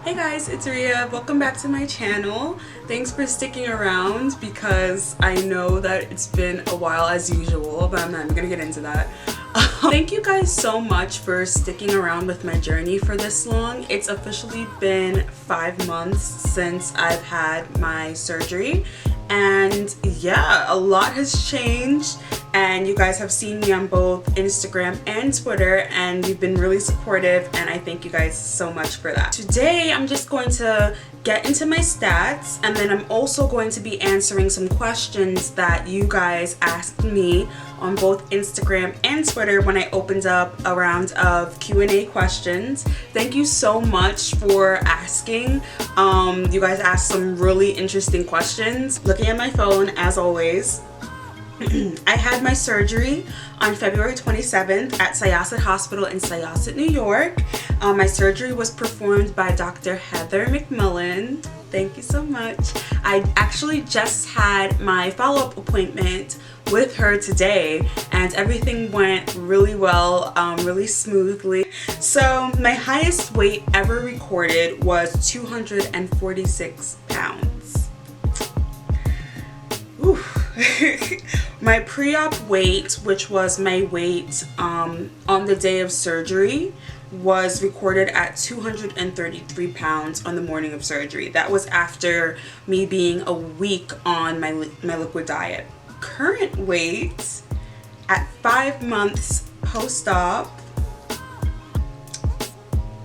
Hey guys, it's Rhea. Welcome back to my channel. Thanks for sticking around because I know that it's been a while as usual, but I'm not gonna get into that. Thank you guys so much for sticking around with my journey for this long. It's officially been 5 months since I've had my surgery, and yeah, a lot has changed. And you guys have seen me on both Instagram and Twitter, and you've been really supportive, and I thank you guys so much for that. Today I'm just going to get into my stats, and then I'm also going to be answering some questions that you guys asked me on both Instagram and Twitter when I opened up a round of Q&A questions. Thank you so much for asking. You guys asked some really interesting questions. Looking at my phone as always. I had my surgery on February 27th at Syosset Hospital in Syosset, New York. My surgery was performed by Dr. Heather McMillan. Thank you so much. I actually just had my follow-up appointment with her today, and everything went really well, really smoothly. So my highest weight ever recorded was 246 pounds. Ooh. My pre-op weight, which was my weight on the day of surgery, was recorded at 233 pounds on the morning of surgery. That was after me being a week on my liquid diet. Current weight at 5 months post-op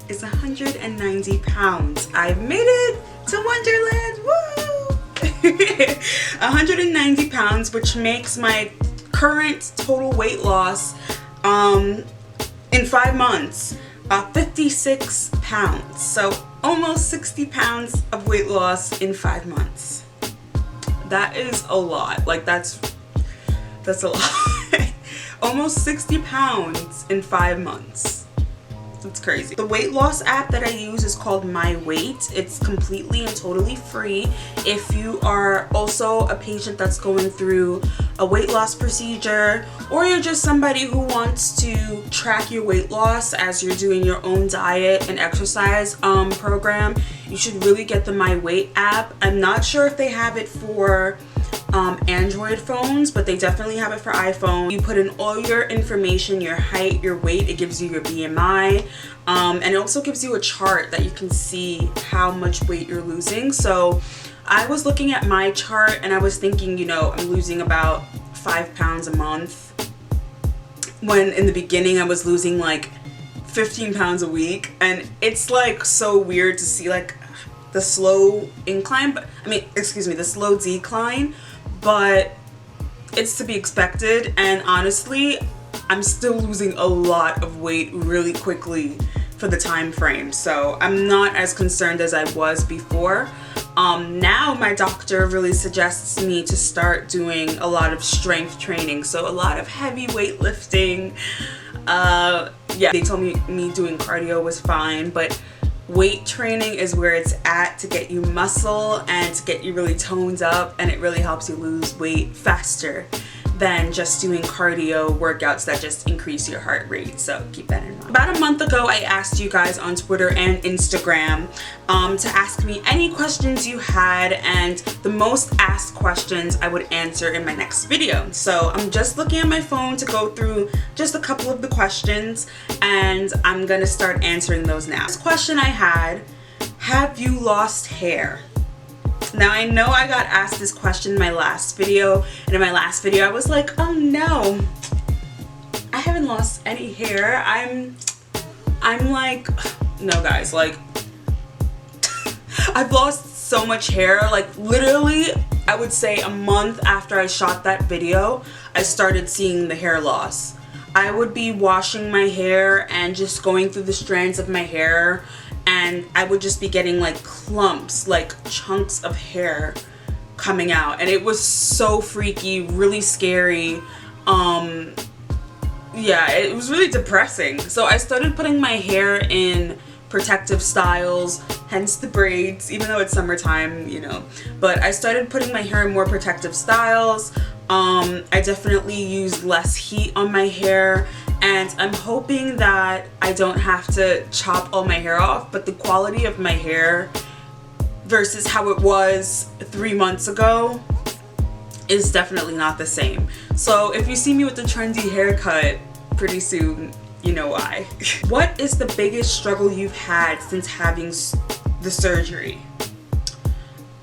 is 190 pounds. I've made it to Wonderland. Woo! 190 pounds, which makes my current total weight loss in 5 months 56 pounds. So almost 60 pounds of weight loss in 5 months. That is a lot. Like that's a lot. Almost 60 pounds in 5 months. It's crazy. The weight loss app that I use is called My Weight. It's completely and totally free. If you are also a patient that's going through a weight loss procedure, or you're just somebody who wants to track your weight loss as you're doing your own diet and exercise program, you should really get the My Weight app. I'm not sure if they have it for Android phones, but they definitely have it for iPhone. You put in all your information, your height, your weight. It gives you your BMI, and it also gives you a chart that you can see how much weight you're losing. So I was looking at my chart and I was thinking, you know, I'm losing about 5 pounds a month, when in the beginning I was losing like 15 pounds a week. And it's like so weird to see like the slow incline, but the slow decline, but it's to be expected. And honestly, I'm still losing a lot of weight really quickly for the time frame, so I'm not as concerned as I was before. Now my doctor really suggests me to start doing a lot of strength training, so a lot of heavy weightlifting. Yeah, they told me doing cardio was fine, but weight training is where it's at to get you muscle and to get you really toned up, and it really helps you lose weight faster than just doing cardio workouts that just increase your heart rate. So keep that in mind. About a month ago, I asked you guys on Twitter and Instagram to ask me any questions you had, and the most asked questions I would answer in my next video. So I'm just looking at my phone to go through just a couple of the questions, and I'm gonna start answering those now. This question I had: have you lost hair? Now I know I got asked this question in my last video, and in my last video I was like, oh no, I haven't lost any hair. I'm like, no guys, like I've lost so much hair. Like literally, I would say a month after I shot that video, I started seeing the hair loss. I would be washing my hair and just going through the strands of my hair, and I would just be getting like clumps, like chunks of hair coming out, and it was so freaky, really scary. Yeah, it was really depressing. So I started putting my hair in protective styles, hence the braids, even though it's summertime, you know. But I started putting my hair in more protective styles. I definitely used less heat on my hair, and I'm hoping that I don't have to chop all my hair off, but the quality of my hair versus how it was 3 months ago is definitely not the same. So if you see me with the trendy haircut pretty soon, you know why. What is the biggest struggle you've had since having the surgery?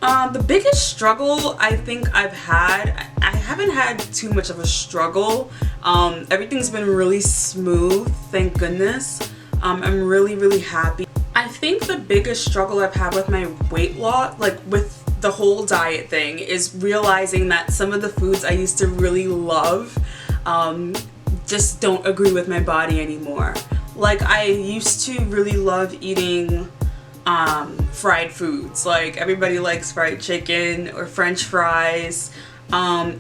The biggest struggle I think I've had, I haven't had too much of a struggle. Everything's been really smooth, thank goodness. I'm really happy. I think the biggest struggle I've had with my weight loss, like with the whole diet thing, is realizing that some of the foods I used to really love just don't agree with my body anymore. Like I used to really love eating fried foods. Like everybody likes fried chicken or French fries.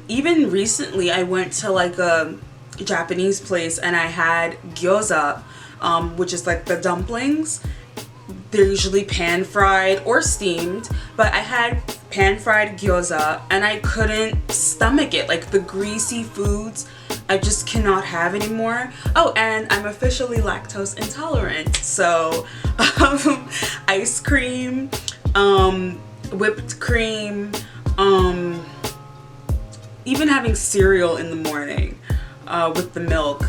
Even recently I went to like a Japanese place and I had gyoza, which is like the dumplings. They're usually pan fried or steamed, but I had pan fried gyoza and I couldn't stomach it. Like the greasy foods I just cannot have anymore. Oh, and I'm officially lactose intolerant, so ice cream, whipped cream, even having cereal in the morning with the milk,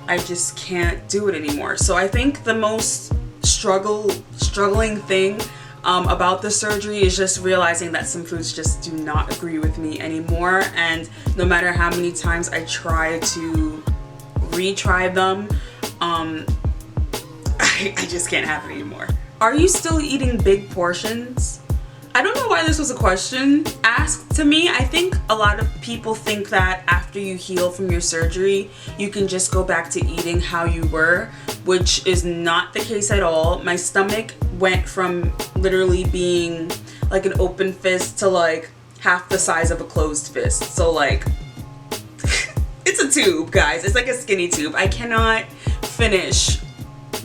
I just can't do it anymore. So I think the most struggling thing about the surgery is just realizing that some foods just do not agree with me anymore, and no matter how many times I try to retry them, I just can't have it anymore. Are you still eating big portions? I don't know why this was a question asked to me. I think a lot of people think that after you heal from your surgery, you can just go back to eating how you were, which is not the case at all. My stomach went from literally being like an open fist to like half the size of a closed fist. So like, it's a tube, guys. It's like a skinny tube. I cannot finish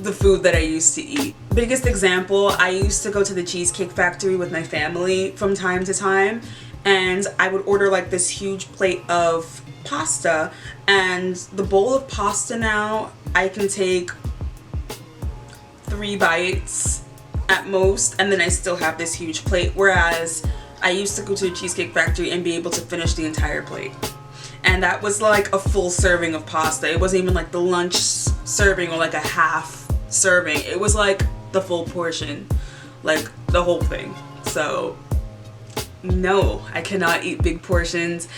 the food that I used to eat. Biggest example, I used to go to the Cheesecake Factory with my family from time to time, and I would order like this huge plate of pasta, and the bowl of pasta now, I can take 3 bites at most, and then I still have this huge plate, whereas I used to go to the Cheesecake Factory and be able to finish the entire plate. And that was like a full serving of pasta. It wasn't even like the lunch serving or like a half serving. It was like the full portion, like the whole thing. So no, I cannot eat big portions,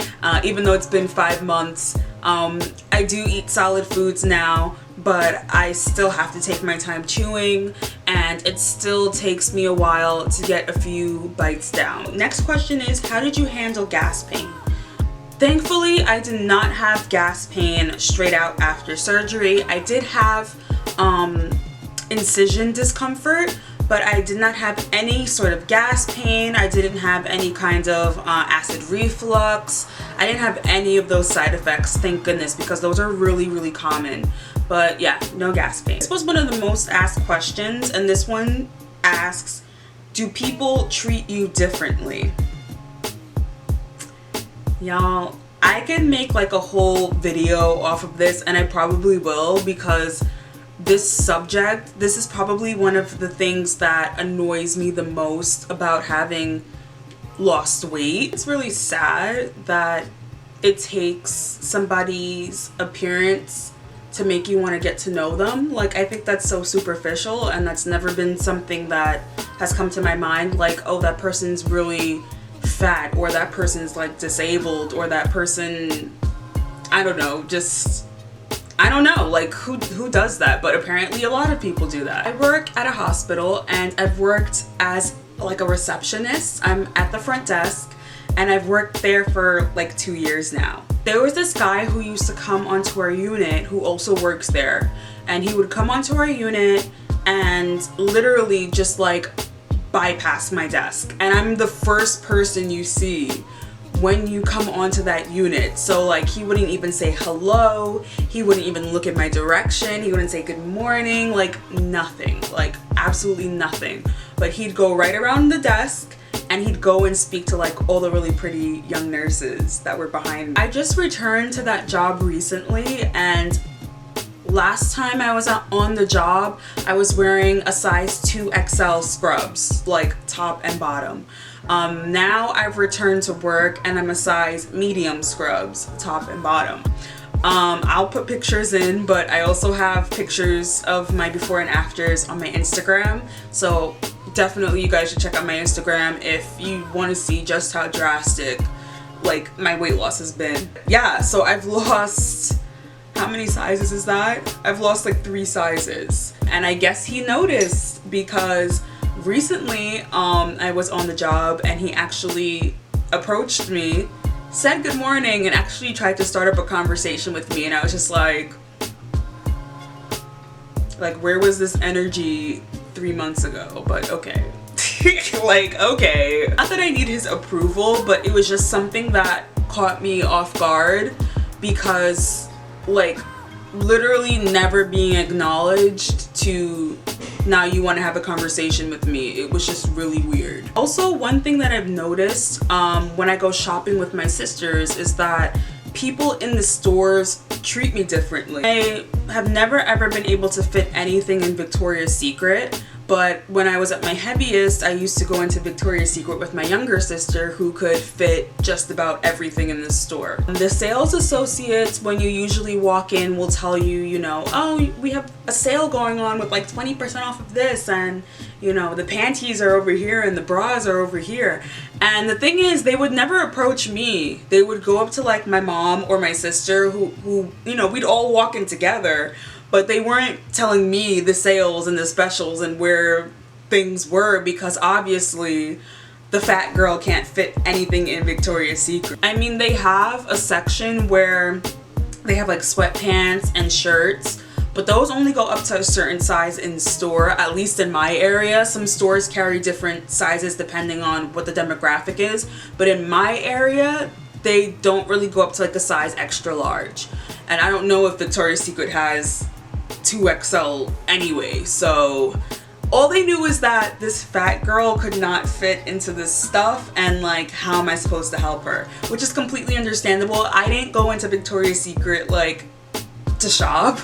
even though it's been 5 months. I do eat solid foods now, but I still have to take my time chewing, and it still takes me a while to get a few bites down. Next question is, how did you handle gas pain? Thankfully, I did not have gas pain straight out after surgery. I did have incision discomfort, but I did not have any sort of gas pain. I didn't have any kind of acid reflux. I didn't have any of those side effects, thank goodness, because those are really common. But yeah, no gas pain. This was one of the most asked questions, and this one asks, do people treat you differently? Y'all, I can make like a whole video off of this, and I probably will, because this subject, this is probably one of the things that annoys me the most about having lost weight. It's really sad that it takes somebody's appearance to make you want to get to know them. Like, I think that's so superficial, and that's never been something that has come to my mind, like, oh, that person's really fat, or that person's like disabled, or that person, I don't know, just, I don't know, like who does that? But apparently a lot of people do that. I work at a hospital, and I've worked as like a receptionist. I'm at the front desk, and I've worked there for like 2 years now. There was this guy who used to come onto our unit who also works there, and he would come onto our unit and literally just like bypass my desk, and I'm the first person you see when you come onto that unit. So like, he wouldn't even say hello, he wouldn't even look in my direction, he wouldn't say good morning, like nothing, like absolutely nothing. But he'd go right around the desk, and he'd go and speak to like all the really pretty young nurses that were behind me. I just returned to that job recently, and last time I was on the job, I was wearing a size 2XL scrubs, like top and bottom. Now I've returned to work and I'm a size medium scrubs, top and bottom. I'll put pictures in, but I also have pictures of my before and afters on my Instagram. So definitely you guys should check out my Instagram if you want to see just how drastic like my weight loss has been. Yeah, so I've lost, how many sizes is that? I've lost like 3 sizes. And I guess he noticed because recently I was on the job and he actually approached me, said good morning, and actually tried to start up a conversation with me, and I was just like where was this energy 3 months ago? But okay. Like, okay. Not that I need his approval, but it was just something that caught me off guard because like literally never being acknowledged to now you want to have a conversation with me. It was just really weird. Also, one thing that I've noticed when I go shopping with my sisters is that people in the stores treat me differently. I have never ever been able to fit anything in Victoria's Secret, but when I was at my heaviest, I used to go into Victoria's Secret with my younger sister who could fit just about everything in the store. The sales associates, when you usually walk in, will tell you, you know, oh, we have a sale going on with like 20% off of this, and you know, the panties are over here and the bras are over here. And the thing is, they would never approach me. They would go up to like my mom or my sister who you know, we'd all walk in together, but they weren't telling me the sales and the specials and where things were, because obviously the fat girl can't fit anything in Victoria's Secret. I mean, they have a section where they have like sweatpants and shirts, but those only go up to a certain size in store, at least in my area. Some stores carry different sizes depending on what the demographic is, but in my area, they don't really go up to like a size extra large. And I don't know if Victoria's Secret has 2XL anyway, so all they knew is that this fat girl could not fit into this stuff, and like, how am I supposed to help her? Which is completely understandable. I didn't go into Victoria's Secret like to shop.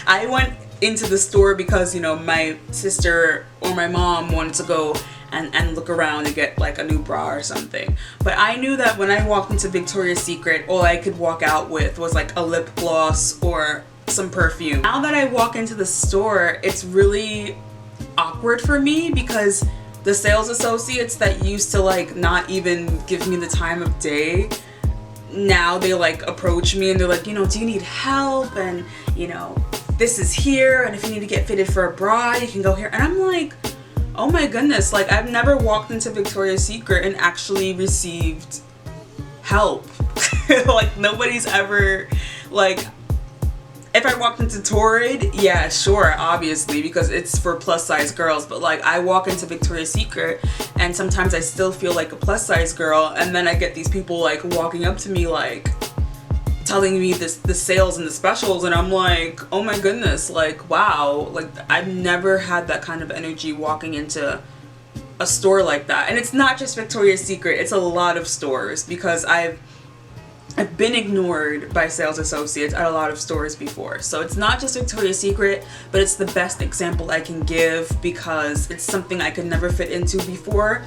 I went into the store because, you know, my sister or my mom wanted to go and look around and get like a new bra or something. But I knew that when I walked into Victoria's Secret, all I could walk out with was like a lip gloss or some perfume. Now that I walk into the store, it's really awkward for me because the sales associates that used to like not even give me the time of day, now they like approach me and they're like, you know, do you need help? And you know, this is here, and if you need to get fitted for a bra, you can go here. And I'm like, oh my goodness, like I've never walked into Victoria's Secret and actually received help. Like nobody's ever, like, if I walked into Torrid, yeah, sure, obviously, because it's for plus size girls, but like I walk into Victoria's Secret and sometimes I still feel like a plus size girl, and then I get these people like walking up to me like telling me the sales and the specials, and I'm like, oh my goodness, like wow, like I've never had that kind of energy walking into a store like that. And it's not just Victoria's Secret, it's a lot of stores, because I've been ignored by sales associates at a lot of stores before. So it's not just Victoria's Secret, but it's the best example I can give because it's something I could never fit into before,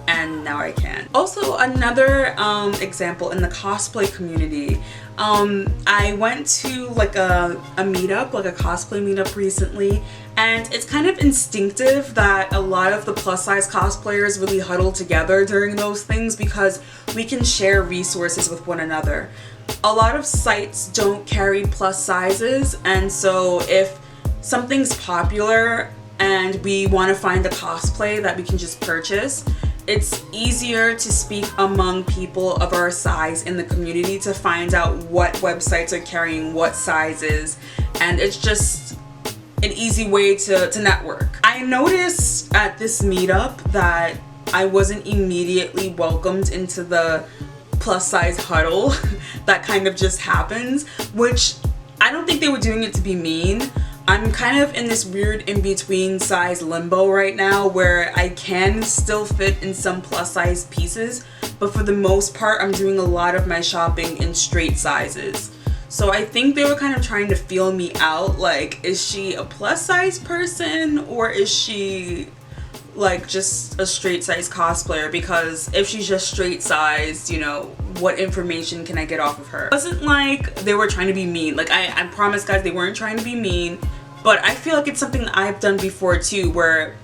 and now I can. Also, another example in the cosplay community, I went to like a meetup, like a cosplay meetup recently, and it's kind of instinctive that a lot of the plus size cosplayers really huddle together during those things because we can share resources with one another. A lot of sites don't carry plus sizes, and so if something's popular and we want to find a cosplay that we can just purchase, it's easier to speak among people of our size in the community to find out what websites are carrying what sizes, and it's just an easy way to network. I noticed at this meetup that I wasn't immediately welcomed into the plus size huddle that kind of just happens, which I don't think they were doing it to be mean. I'm kind of in this weird in-between size limbo right now where I can still fit in some plus size pieces, but for the most part I'm doing a lot of my shopping in straight sizes. So I think they were kind of trying to feel me out, like, is she a plus size person or is she like just a straight size cosplayer? Because if she's just straight sized, you know, what information can I get off of her? It wasn't like they were trying to be mean. Like, I promise guys, they weren't trying to be mean, but I feel like it's something that I've done before too, where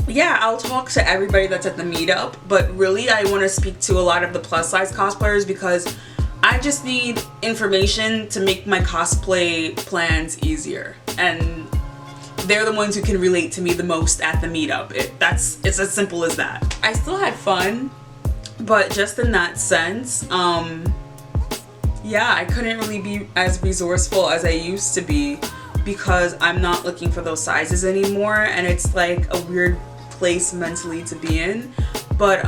yeah, I'll talk to everybody that's at the meetup, but really I want to speak to a lot of the plus size cosplayers because I just need information to make my cosplay plans easier, and they're the ones who can relate to me the most at the meetup. It's as simple as that. I still had fun, but just in that sense, yeah, I couldn't really be as resourceful as I used to be because I'm not looking for those sizes anymore, and it's like a weird place mentally to be in. But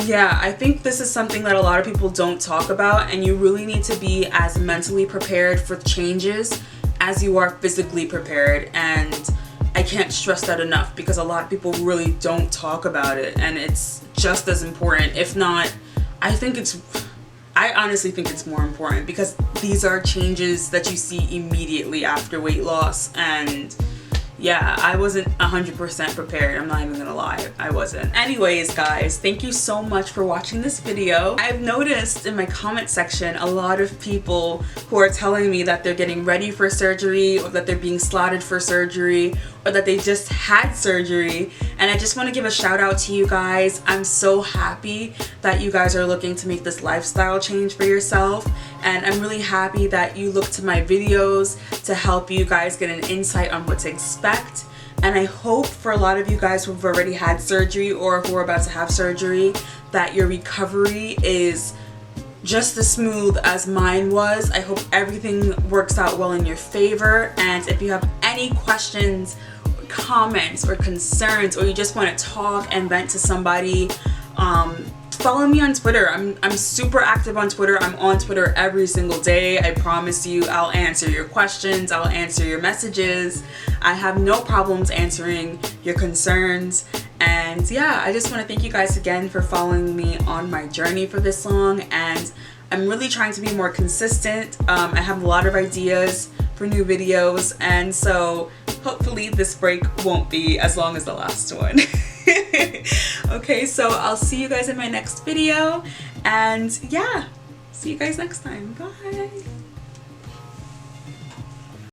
yeah, I think this is something that a lot of people don't talk about, and you really need to be as mentally prepared for changes as you are physically prepared. And I can't stress that enough because a lot of people really don't talk about it, and it's just as important, if not, I honestly think it's more important, because these are changes that you see immediately after weight loss. And yeah, I wasn't 100% prepared. I'm not even gonna lie, I wasn't. Anyways guys, thank you so much for watching this video. I've noticed in my comment section a lot of people who are telling me that they're getting ready for surgery, or that they're being slotted for surgery, or that they just had surgery. And I just want to give a shout out to you guys. I'm so happy that you guys are looking to make this lifestyle change for yourself, and I'm really happy that you look to my videos to help you guys get an insight on what to expect. And I hope for a lot of you guys who've already had surgery or who are about to have surgery that your recovery is just as smooth as mine was. I hope everything works out well in your favor, and if you have any questions, comments, or concerns, or you just want to talk and vent to somebody, follow me on Twitter. I'm super active on Twitter. I'm on Twitter every single day. I promise you, I'll answer your questions, I'll answer your messages. I have no problems answering your concerns. And yeah, I just want to thank you guys again for following me on my journey for this long, and I'm really trying to be more consistent. I have a lot of ideas for new videos, and so hopefully this break won't be as long as the last one. Okay, so I'll see you guys in my next video, and yeah, see you guys next time. Bye.